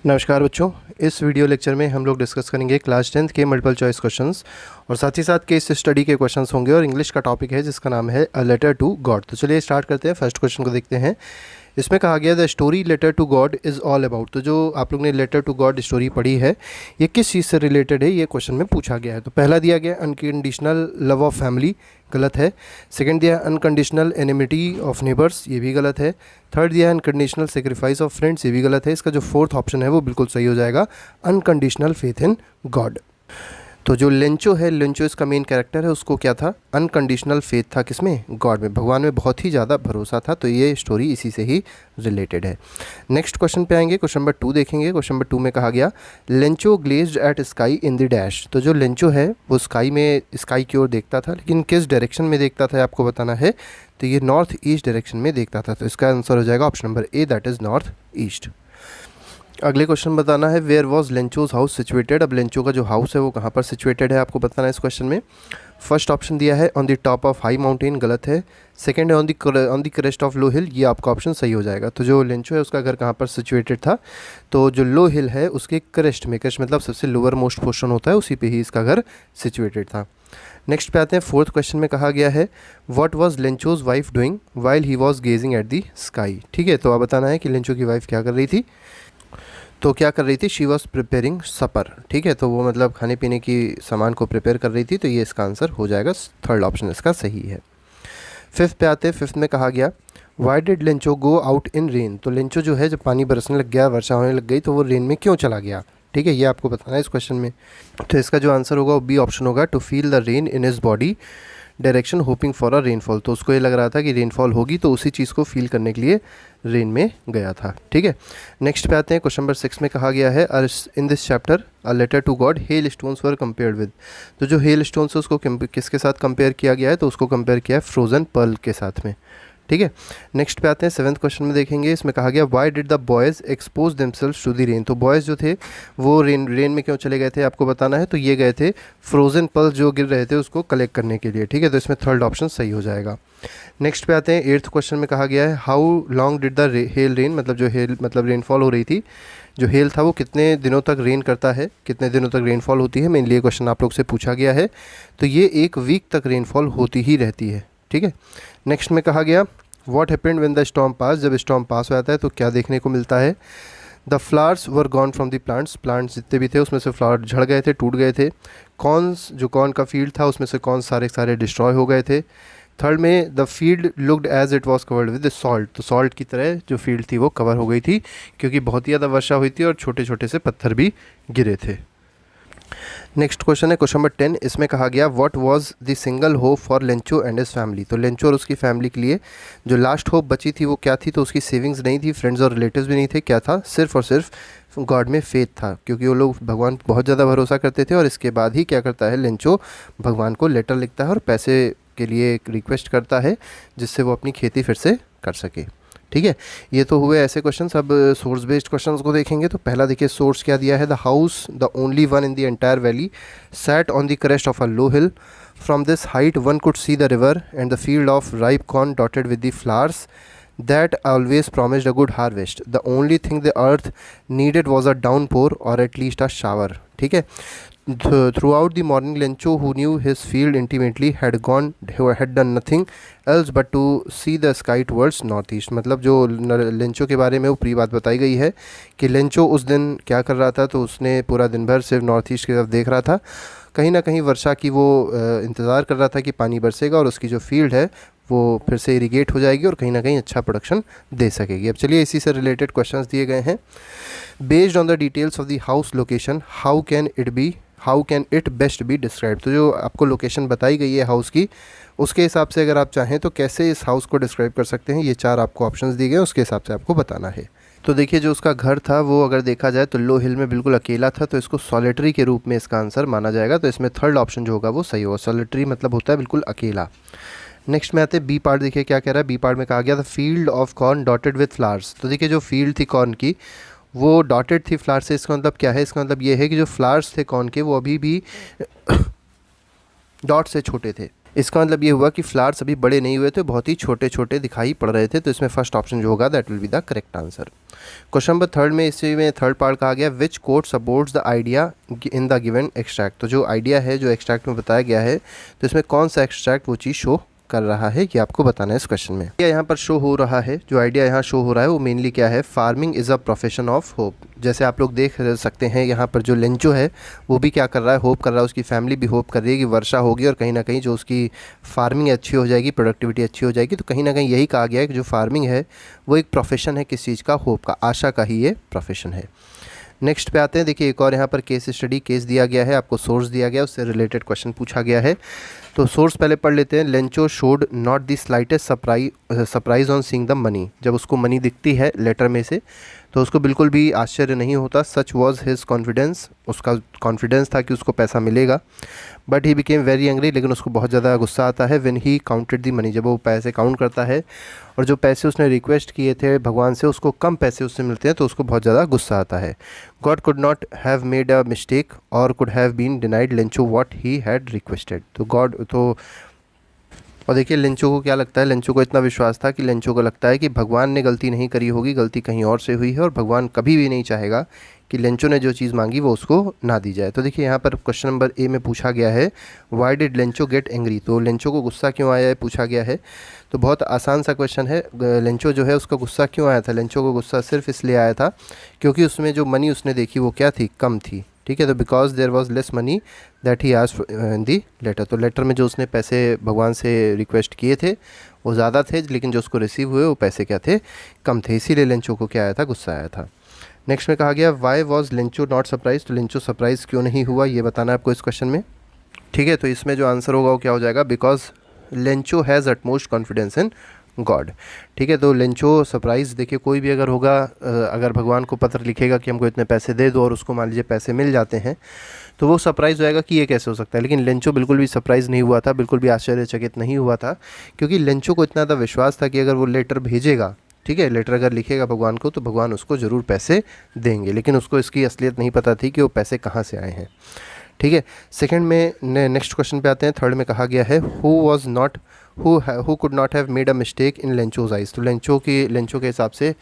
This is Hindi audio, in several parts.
नमस्कार बच्चों, इस वीडियो लेक्चर में हम लोग डिस्कस करेंगे क्लास 10th के मल्टीपल चॉइस क्वेश्चंस और साथ ही साथ केस स्टडी के क्वेश्चंस होंगे और इंग्लिश का टॉपिक है जिसका नाम है अ लेटर टू गॉड। तो चलिए स्टार्ट करते हैं। फर्स्ट क्वेश्चन को देखते हैं। इसमें कहा गया the story letter to God is all about. तो जो आप लोग ने लेटर टू गॉड स्टोरी पढ़ी है ये किस चीज़ से रिलेटेड है, ये क्वेश्चन में पूछा गया है। तो पहला दिया गया अनकंडीशनल लव ऑफ फैमिली, गलत है। सेकंड दिया अनकंडीशनल एनिमिटी ऑफ नेबर्स, ये भी गलत है। थर्ड दिया अनकंडीशनल सेक्रीफाइस ऑफ फ्रेंड्स, ये भी गलत है। इसका जो फोर्थ ऑप्शन है वो बिल्कुल सही हो जाएगा, अनकंडीशनल फेथ इन गॉड। तो जो लेंचो है, लेंचो इसका मेन कैरेक्टर है, उसको क्या था, अनकंडीशनल फेथ था किसमें, गॉड में, भगवान में बहुत ही ज़्यादा भरोसा था। तो ये स्टोरी इसी से ही रिलेटेड है। नेक्स्ट क्वेश्चन पे आएंगे, क्वेश्चन नंबर 2 देखेंगे। क्वेश्चन नंबर 2 में कहा गया Lencho glazed at sky in the dash. तो जो लेंचो है वो स्काई की ओर देखता था, लेकिन किस डायरेक्शन में देखता था आपको बताना है। तो ये नॉर्थ ईस्ट डायरेक्शन में देखता था। तो इसका आंसर हो जाएगा option number A, that is north east. अगले क्वेश्चन बताना है where was Lencho's house situated. अब लेंचो का जो हाउस है वो कहाँ पर सिचुएटेड है आपको बताना है इस क्वेश्चन में। फर्स्ट ऑप्शन दिया है on the top of high mountain, गलत है। सेकंड है on the crest of low hill, ये आपका ऑप्शन सही हो जाएगा। तो जो लेंचो है उसका घर कहाँ पर सिचुएटेड था, तो जो लो हिल है उसके क्रेस्ट में, क्रेस्ट मतलब सबसे लोअर मोस्ट पोर्शन होता है, उसी पे ही इसका घर सिचुएटेड था। नेक्स्ट पे आते हैं। फोर्थ क्वेश्चन में कहा गया है what was Lencho's wife doing while he was gazing at the sky. ठीक है, तो आप बताना है कि लेंचो की वाइफ क्या कर रही थी। तो क्या कर रही थी, शी वॉज प्रिपेयरिंग सपर। ठीक है, तो वो मतलब खाने पीने की सामान को प्रिपेयर कर रही थी। तो ये इसका आंसर हो जाएगा, थर्ड ऑप्शन इसका सही है। फिफ्थ पे आते हैं। फिफ्थ में कहा गया Y did Lencho go out in rain. तो लेंचो जो है जब पानी बरसने लग गया, वर्षा होने लग गई, तो वो रेन में क्यों चला गया। ठीक है, ये आपको बताना है इस क्वेश्चन में। तो इसका जो आंसर होगा वो बी ऑप्शन होगा, to feel the rain in his body direction hoping for a rainfall. तो उसको ये लग रहा था कि रेनफॉल होगी, तो उसी चीज़ को फील करने के लिए रेन में गया था। ठीक है, नेक्स्ट पे आते हैं। क्वेश्चन नंबर 6 में कहा गया है in this chapter a letter to God hail stones were compared with. तो जो हेल स्टोन्स है उसको किसके साथ कंपेयर किया गया है, तो उसको कंपेयर किया है फ्रोजन पर्ल के साथ में। ठीक है, नेक्स्ट पे आते हैं। 7th क्वेश्चन में देखेंगे, इसमें कहा गया why did the boys expose themselves to the rain. तो बॉयज़ जो थे वो रेन में क्यों चले गए थे आपको बताना है। तो ये गए थे फ्रोजन पल्स जो गिर रहे थे उसको कलेक्ट करने के लिए। ठीक है, तो इसमें थर्ड ऑप्शन सही हो जाएगा। नेक्स्ट पे आते हैं। 8th क्वेश्चन में कहा गया है how long did the hell rain, मतलब जो हेल मतलब रेनफॉल हो रही थी, जो हेल था वो कितने दिनों तक रेन करता है, कितने दिनों तक रेनफॉल होती है, मेनली ये क्वेश्चन आप लोग से पूछा गया है। तो ये 1 वीक तक रेनफॉल होती ही रहती है। ठीक है, नेक्स्ट में कहा गया what happened when the storm pass. जब स्टॉर्म पास हो जाता है तो क्या देखने को मिलता है, the flowers were gone from the plants. Plants जितने भी थे उसमें से फ्लावर झड़ गए थे, टूट गए थे। कॉर्न्स, जो कॉर्न का फील्ड था उसमें से कॉर्न सारे डिस्ट्रॉय हो गए थे। थर्ड में the field looked as it was covered with salt. तो सॉल्ट की तरह जो फील्ड थी वो कवर हो गई थी, क्योंकि बहुत ही ज़्यादा वर्षा हुई थी और छोटे छोटे से पत्थर भी गिरे थे। नेक्स्ट क्वेश्चन है क्वेश्चन नंबर 10। इसमें कहा गया what was the single hope for Lencho and his family. तो लेंचो और उसकी फैमिली के लिए जो लास्ट होप बची थी वो क्या थी। तो उसकी सेविंग्स नहीं थी, फ्रेंड्स और रिलेटिव्स भी नहीं थे, क्या था, सिर्फ और सिर्फ गॉड में फेथ था, क्योंकि वो लोग भगवान बहुत ज़्यादा भरोसा करते थे। और इसके बाद ही क्या करता है लेंचो, भगवान को लेटर लिखता है और पैसे के लिए एक रिक्वेस्ट करता है जिससे वो अपनी खेती फिर से कर सके। ठीक है, ये तो हुए ऐसे क्वेश्चंस। अब सोर्स बेस्ड क्वेश्चंस को देखेंगे। तो पहला देखिए सोर्स क्या दिया है, the house the only one in the entire valley sat on the crest of a low hill, from this height one could see the river and the field of ripe corn dotted with the flowers that always promised a good harvest. The only thing the earth needed was a downpour or at least a shower. ठीक है, throughout the morning Lencho, who knew his field intimately, had done nothing else but to see the sky towards northeast. मतलब जो लेंचो के बारे में वो पूरी बात बताई गई है कि लेंचो उस दिन क्या कर रहा था, तो उसने पूरा दिन भर सिर्फ नॉर्थ ईस्ट की तरफ देख रहा था। कहीं ना कहीं वर्षा की वो इंतज़ार कर रहा था कि पानी बरसेगा और उसकी जो फील्ड है वो फिर से इरिगेट हो जाएगी और कहीं ना कहीं अच्छा प्रोडक्शन दे सकेगी। अब चलिए इसी से रिलेटेड क्वेश्चंस दिए गए हैं। Based on the details of the house location how can it best be describe. तो जो आपको लोकेशन बताई गई है हाउस की, उसके हिसाब से अगर आप चाहें तो कैसे इस हाउस को डिस्क्राइब कर सकते हैं, ये 4 आपको ऑप्शंस दिए गए, उसके हिसाब से आपको बताना है। तो देखिए जो उसका घर था वो अगर देखा जाए तो लो हिल में बिल्कुल अकेला था, तो इसको सॉलिटरी के रूप में इसका आंसर माना जाएगा। तो इसमें थर्ड ऑप्शन जो होगा वो सही होगा, सॉलिटरी मतलब होता है बिल्कुल अकेला। नेक्स्ट में आते हैं बी पार्ट। देखिए क्या कह रहा है, बी पार्ट में कहा गया the field of corn dotted with flowers. तो देखिए जो फील्ड थी कॉर्न की वो डॉटेड थी फ्लावर से। इसका मतलब क्या है, इसका मतलब ये है कि जो फ्लावर्स थे कॉर्न के वो अभी भी डॉट से छोटे थे। इसका मतलब ये हुआ कि फ्लावर्स अभी बड़े नहीं हुए थे, बहुत ही छोटे छोटे दिखाई पड़ रहे थे। तो इसमें फर्स्ट ऑप्शन जो होगा that will be the correct answer. Question number third में, इसी में थर्ड पार्ट कहा गया which quote supports the idea in the given extract. तो जो आइडिया है जो एक्सट्रैक्ट में बताया गया है, तो इसमें कौन सा एक्सट्रैक्ट वो चीज़ शो कर रहा है, ये आपको बताना है इस क्वेश्चन में। क्या यहाँ पर शो हो रहा है, जो आइडिया यहाँ शो हो रहा है वो मेनली क्या है, farming is a profession of hope. जैसे आप लोग देख सकते हैं यहाँ पर जो लेंचो है वो भी क्या कर रहा है, होप कर रहा है, उसकी फैमिली भी होप कर रही है कि वर्षा होगी और कहीं ना कहीं जो उसकी फार्मिंग अच्छी हो जाएगी, प्रोडक्टिविटी अच्छी हो जाएगी। तो कहीं ना कहीं यही कहा गया है कि जो फार्मिंग है वो एक प्रोफेशन है, किस चीज़ का, होप का, आशा का ही ये प्रोफेशन है। नेक्स्ट पे आते हैं, देखिए एक और यहाँ पर केस स्टडी केस दिया गया है, आपको सोर्स दिया गया है, उससे रिलेटेड क्वेश्चन पूछा गया है। तो सोर्स पहले पढ़ लेते हैं। Lencho showed not the slightest surprise on seeing the money. जब उसको मनी दिखती है लेटर में से तो उसको बिल्कुल भी आश्चर्य नहीं होता। सच वॉज हिज कॉन्फिडेंस, उसका कॉन्फिडेंस था कि उसको पैसा मिलेगा। But he became very angry, लेकिन उसको बहुत ज़्यादा गुस्सा आता है। When he counted the money, जब वो पैसे काउंट करता है और जो पैसे उसने रिक्वेस्ट किए थे भगवान से उसको कम पैसे उससे मिलते हैं तो उसको बहुत ज़्यादा गुस्सा आता है। God could not have made a mistake और could have been denied Lencho what he had requested. तो गॉड तो, और देखिए लेंचो को क्या लगता है, लेंचो को इतना विश्वास था कि लेंचो को लगता है कि भगवान ने गलती नहीं करी होगी, गलती कहीं और से हुई है और भगवान कभी भी नहीं चाहेगा कि लेंचो ने जो चीज़ मांगी वो उसको ना दी जाए। तो देखिए यहाँ पर क्वेश्चन नंबर ए में पूछा गया है why did Lencho get angry. तो लेंचो को गुस्सा क्यों आया है पूछा गया है। तो बहुत आसान सा क्वेश्चन है। लेंचो जो है उसका गुस्सा क्यों आया था, लेंचो को गुस्सा सिर्फ इसलिए आया था क्योंकि उसमें जो मनी उसने देखी वो क्या थी, कम थी। ठीक है, तो because there was less money that he asked in the letter. तो लेटर में जो उसने पैसे भगवान से रिक्वेस्ट किए थे वो ज़्यादा थे, लेकिन जो उसको रिसीव हुए वो पैसे क्या थे, कम थे। इसीलिए लेंचो को क्या आया था, गुस्सा आया था। नेक्स्ट में कहा गया why was Lencho not surprise. तो लेंचो सरप्राइज क्यों नहीं हुआ ये बताना है आपको इस क्वेश्चन में। ठीक है, तो इसमें जो आंसर होगा वो क्या हो जाएगा, because Lencho has utmost confidence in God. ठीक है, तो लेंचो सरप्राइज, देखिए कोई भी अगर होगा, अगर भगवान को पत्र लिखेगा कि हमको इतने पैसे दे दो और उसको मान लीजिए पैसे मिल जाते हैं तो वो सरप्राइज़ होएगा कि ये कैसे हो सकता है। लेकिन लेंचो बिल्कुल भी सरप्राइज़ नहीं हुआ था, बिल्कुल भी आश्चर्यचकित नहीं हुआ था, क्योंकि लेंचो को इतना ज़्यादा विश्वास था कि अगर वो लेटर भेजेगा, ठीक है, लेटर अगर लिखेगा भगवान को तो भगवान उसको ज़रूर पैसे देंगे। लेकिन उसको इसकी असलियत नहीं पता थी कि वो पैसे कहाँ से आए हैं। ठीक है, सेकंड में नेक्स्ट क्वेश्चन पे आते हैं। थर्ड में कहा गया है who could not have made a mistake in Lencho's eyes. तो लेंचो के हिसाब से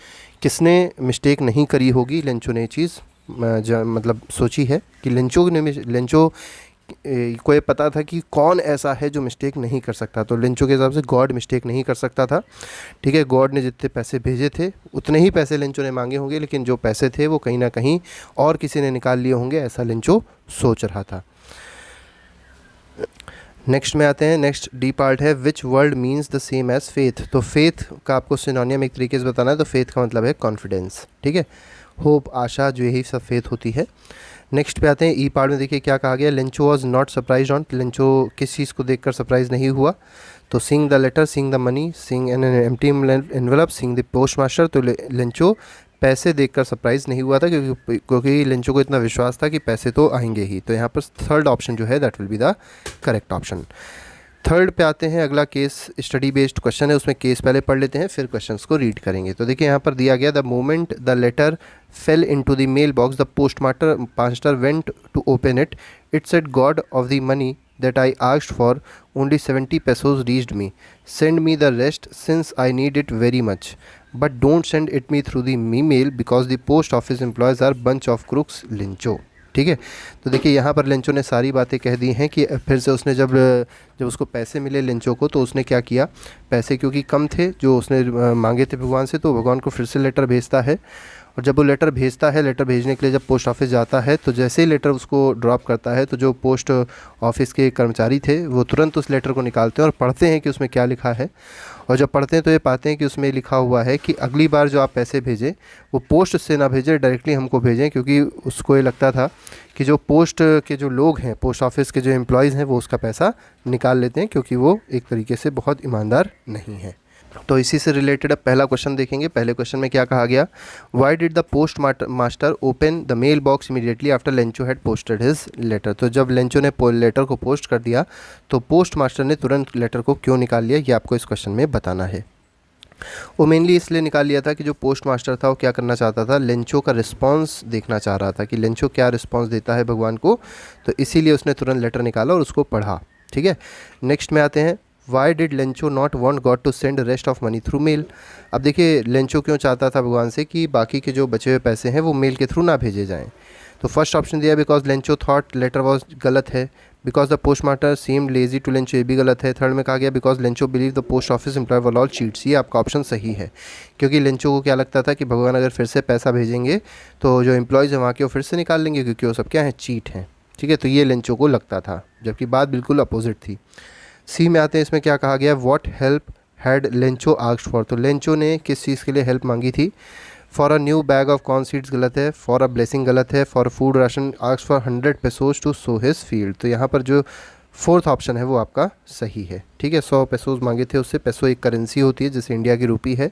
किसने मिस्टेक नहीं करी होगी, लेंचो ने चीज़ मतलब सोची है कि लेंचो को ये पता था कि कौन ऐसा है जो मिस्टेक नहीं कर सकता। तो लेंचो के हिसाब से गॉड मिस्टेक नहीं कर सकता था। ठीक है, गॉड ने जितने पैसे भेजे थे उतने ही पैसे लेंचो ने मांगे होंगे, लेकिन जो पैसे थे वो कहीं ना कहीं और किसी ने निकाल लिए होंगे, ऐसा लेंचो सोच रहा था। नेक्स्ट में आते हैं, नेक्स्ट डी पार्ट है which word means the same as faith. तो फेथ का आपको सिनोनियम एक तरीके से बताना है, तो फेथ का मतलब है कॉन्फिडेंस। ठीक है, होप, आशा, जो यही सब फेथ होती है। नेक्स्ट पे आते हैं ई पार्ट में, देखिए क्या कहा गया, Lencho was not surprise on. Lencho किस चीज़ को देखकर सरप्राइज नहीं हुआ, तो seeing the letter, seeing the money, seeing an empty envelope, seeing the post master. तो लेंचो पैसे देखकर सरप्राइज नहीं हुआ था क्योंकि लेंचो को इतना विश्वास था कि पैसे तो आएंगे ही। तो यहाँ पर थर्ड ऑप्शन जो है that will be the correct option. Third पे आते हैं, अगला केस स्टडी बेस्ड क्वेश्चन है, उसमें केस पहले पढ़ लेते हैं फिर क्वेश्चंस को रीड करेंगे। तो देखिए यहाँ पर दिया गया the moment the letter fell into the mail box the post master went to open it said God of the money that I asked for only 70 pesos reached me. Send me the rest since I need it very much. But don't send it me through the email because the post office employees are bunch of crooks. Lencho. ठीक है, तो देखिए यहाँ पर लेंचो ने सारी बातें कह दी हैं कि फिर से उसने जब उसको पैसे मिले लेंचो को तो उसने क्या किया, पैसे क्योंकि कम थे जो उसने मांगे थे भगवान से, तो भगवान को फिर से लेटर भेजता है। और जब वो लेटर भेजता है, लेटर भेजने के लिए जब पोस्ट ऑफिस जाता है तो जैसे ही लेटर उसको ड्रॉप करता है तो जो पोस्ट ऑफिस के कर्मचारी थे वो तुरंत उस लेटर को निकालते हैं और पढ़ते हैं कि उसमें क्या लिखा है। और जब पढ़ते हैं तो ये पाते हैं कि उसमें लिखा हुआ है कि अगली बार जो आप पैसे भेजें वो पोस्ट से ना भेजें, डायरेक्टली हमको भेजें, क्योंकि उसको ये लगता था कि जो पोस्ट के जो लोग हैं, पोस्ट ऑफिस के जो एम्प्लॉयज़ हैं वो उसका पैसा निकाल लेते हैं, क्योंकि वो एक तरीके से बहुत ईमानदार नहीं है। तो इसी से रिलेटेड अब पहला क्वेश्चन देखेंगे। पहले क्वेश्चन में क्या कहा गया, why did the post master open the mail box immediately after Lencho had posted his letter. तो जब लेंचो ने लेटर को पोस्ट कर दिया तो पोस्ट मास्टर ने तुरंत लेटर को क्यों निकाल लिया, ये आपको इस क्वेश्चन में बताना है। वो मेनली इसलिए निकाल लिया था कि जो पोस्ट मास्टर था वो क्या करना चाहता था, लेंचो का रिस्पॉन्स देखना चाह रहा था कि लेंचो क्या रिस्पॉन्स देता है भगवान को, तो इसीलिए उसने तुरंत लेटर निकाला और उसको पढ़ा। ठीक है। नेक्स्ट में आते हैं, why did Lencho not want God to send rest of money through mail. अब देखिए लेंचो क्यों चाहता था भगवान से कि बाकी के जो बचे हुए पैसे हैं वो मेल के थ्रू ना भेजे जाएं। तो फर्स्ट ऑप्शन दिया because Lencho thought letter was, गलत है। Because the post master seem lazy to Lencho, ये भी गलत है। थर्ड में कहा गया because Lencho believe the post office employ were all cheats, ये आपका ऑप्शन सही है, क्योंकि लेंचो को क्या लगता था कि भगवान अगर फिर से पैसा भेजेंगे तो जो एम्प्लॉयज़ हैं वहाँ के वो फिर से निकाल लेंगे, क्योंकि वो सब क्या है, चीट हैं। ठीक है, तो ये लेंचो को लगता था, जबकि बात बिल्कुल अपोजिट थी। सी में आते हैं, इसमें क्या कहा गया, what help had Lencho asked for. तो लेंचो ने किस चीज़ के लिए हेल्प मांगी थी। For a new bag of corn seeds गलत है। फॉर अ ब्लेसिंग गलत है। For food ration asked for 100 pesos to sow his field. तो यहाँ पर जो फोर्थ ऑप्शन है वो आपका सही है। ठीक है, 100 पेसोज मांगे थे उससे। पेसो एक करेंसी होती है जैसे इंडिया की रुपी है,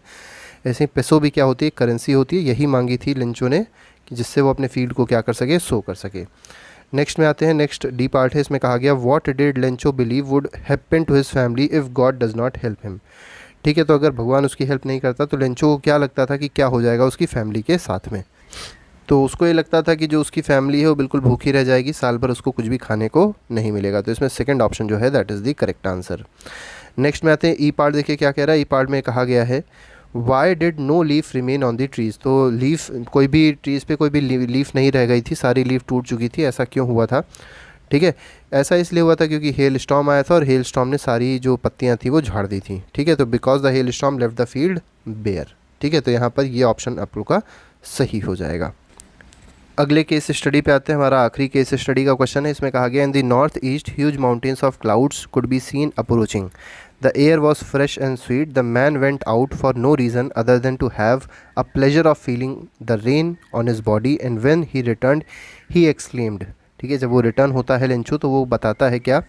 ऐसे ही पेसो भी क्या होती है, करेंसी होती है। यही मांगी थी लेंचो ने कि जिससे वो अपने फील्ड को क्या कर सके, सो कर सके। नेक्स्ट में आते हैं, नेक्स्ट डी पार्ट है, इसमें कहा गया what did Lencho believe would happen to his family if God does not help him. ठीक है, तो अगर भगवान उसकी हेल्प नहीं करता तो लेंचो को क्या लगता था कि क्या हो जाएगा उसकी फैमिली के साथ में। तो उसको ये लगता था कि जो उसकी फैमिली है वो बिल्कुल भूखी रह जाएगी, साल भर उसको कुछ भी खाने को नहीं मिलेगा। तो इसमें सेकंड ऑप्शन जो है that is the correct answer. Next में आते हैं ई पार्ट, देखिए क्या कह रहा है। ई पार्ट में कहा गया है why did no leaf remain on the trees. तो लीफ, कोई भी ट्रीज़ पे कोई भी लीफ नहीं रह गई थी, सारी लीफ टूट चुकी थी, ऐसा क्यों हुआ था। ठीक है, ऐसा इसलिए हुआ था क्योंकि हेल स्टॉर्म आया था और हेल स्टॉर्म ने सारी जो पत्तियां थी वो झाड़ दी थी। ठीक है, तो because the hail storm left the field bare. ठीक है, तो यहाँ पर ये ऑप्शन आप लोग का सही हो जाएगा। अगले केस स्टडी पे आते हैं, हमारा आखिरी केस स्टडी का क्वेश्चन है। इसमें कहा गया in the north east huge mountains of clouds could be seen approaching, the air was fresh and sweet, the man went out for no reason other than to have a pleasure of feeling the rain on his body and when he returned he exclaimed. ठीक है, जब वो रिटर्न होता है लेंचो तो वो बताता है क्या,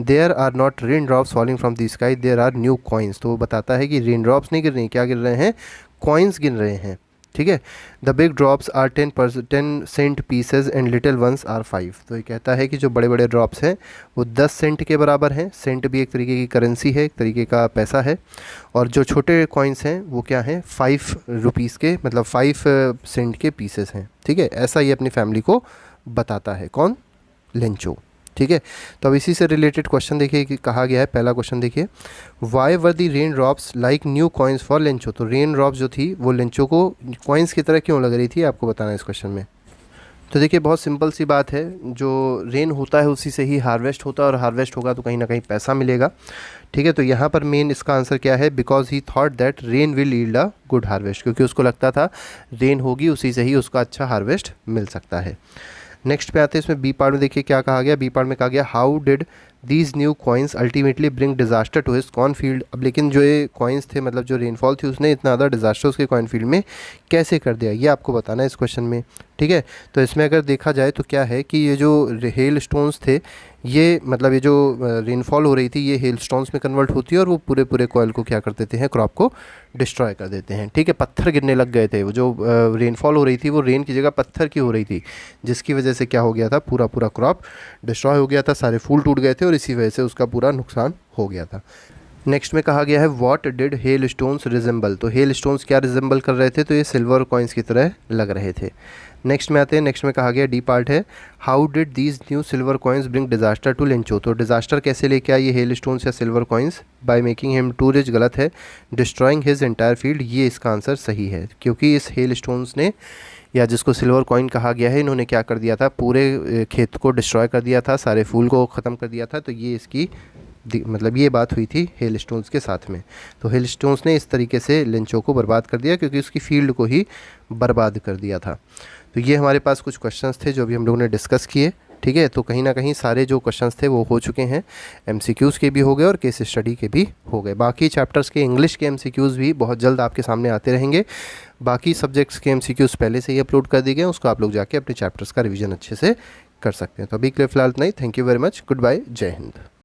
there are not rain drops falling from the sky, there are new coins. तो वो बताता है कि रेन ड्रॉप्स नहीं गिर रही, क्या गिर रहे हैं, कॉइन्स गिर रहे हैं। ठीक है, the big drops are 10 cent pieces and little ones are 5। तो ये कहता है कि जो बड़े बड़े ड्रॉप्स हैं वो 10 सेंट के बराबर हैं। सेंट भी एक तरीके की करेंसी है, एक तरीके का पैसा है। और जो छोटे कॉइन्स हैं वो क्या हैं, 5 रुपीज़ के, मतलब 5 सेंट के पीसेस हैं। ठीक है, ऐसा ये अपनी फैमिली को बताता है, कौन, लेंचो। ठीक है, तो अब इसी से रिलेटेड क्वेश्चन देखिए कि कहा गया है। पहला क्वेश्चन देखिए, why were the rain drops like new coins for Lencho. तो रेन ड्रॉप्स जो थी वो लेंचो को कॉइन्स की तरह क्यों लग रही थी, आपको बताना है इस क्वेश्चन में। तो देखिए बहुत सिंपल सी बात है, जो रेन होता है उसी से ही हार्वेस्ट होता है, और हार्वेस्ट होगा तो कहीं ना कहीं पैसा मिलेगा। ठीक है, तो यहाँ पर मेन इसका आंसर क्या है, because he thought that rain will yield a good harvest, क्योंकि उसको लगता था रेन होगी उसी से ही उसका अच्छा हार्वेस्ट मिल सकता है। नेक्स्ट पे आते हैं, इसमें बी पार्ट में देखिए क्या कहा गया। बी पार्ट में कहा गया how did these new coins ultimately bring disaster to his corn field. अब लेकिन जो ये कॉइन्स थे, मतलब जो रेनफॉल थी, उसने इतना ज़्यादा डिजास्टर उसके कॉइन फील्ड में कैसे कर दिया, ये आपको बताना है इस क्वेश्चन में। ठीक है, तो इसमें अगर देखा जाए तो क्या है कि ये जो हेल स्टोन्स थे, ये मतलब ये जो रेनफॉल हो रही थी ये हेल स्टोन्स में कन्वर्ट होती है और वो पूरे पूरे कॉयल को क्या कर देते हैं, क्रॉप को डिस्ट्रॉय कर देते हैं। ठीक है, पत्थर गिरने लग गए थे, वो जो रेनफॉल हो रही थी वो रेन की जगह पत्थर की हो रही थी, जिसकी वजह से क्या हो गया था, पूरा पूरा क्रॉप डिस्ट्रॉय हो गया था, सारे फूल टूट गए थे और इसी वजह से उसका पूरा नुकसान हो गया था। नेक्स्ट में कहा गया है what did hail stones resemble. तो हेल स्टोन्स क्या रिजेंबल कर रहे थे, तो ये सिल्वर कॉइन्स की तरह लग रहे थे। नेक्स्ट में आते हैं, नेक्स्ट में कहा गया डी पार्ट है, how did these new silver coins bring disaster to Lencho. तो डिजास्टर कैसे लेके आए ये हेल स्टोन्स या silver coins, by making him too rich, गलत है। डिस्ट्रॉइंग हिज एंटायर फील्ड, ये इसका आंसर सही है, क्योंकि इस हेल स्टोन्स ने, या जिसको सिल्वर कॉइन कहा गया है, इन्होंने क्या कर दिया था, पूरे खेत को डिस्ट्रॉय कर दिया था, सारे फूल को ख़त्म कर दिया था। तो ये इसकी मतलब ये बात हुई थी हेल स्टोन्स के साथ में। तो हेल स्टोन्स ने इस तरीके से लेंचो को बर्बाद कर दिया, क्योंकि उसकी फील्ड को ही बर्बाद कर दिया था। तो ये हमारे पास कुछ क्वेश्चंस थे जो अभी हम लोगों ने डिस्कस किए। ठीक है, तो कहीं ना कहीं सारे जो क्वेश्चंस थे वो हो चुके हैं, एमसीक्यूज़ के भी हो गए और केस स्टडी के भी हो गए। बाकी चैप्टर्स के इंग्लिश के एमसीक्यूज़ भी बहुत जल्द आपके सामने आते रहेंगे। बाकी सब्जेक्ट्स के एमसीक्यूज़ पहले से ही अपलोड कर दिए गए, उसको आप लोग जाके अपने चैप्टर्स का रिविज़न अच्छे से कर सकते हैं। तो अभी के लिए फ़िलहाल इतना ही। Thank you very much, good bye, जय हिंद।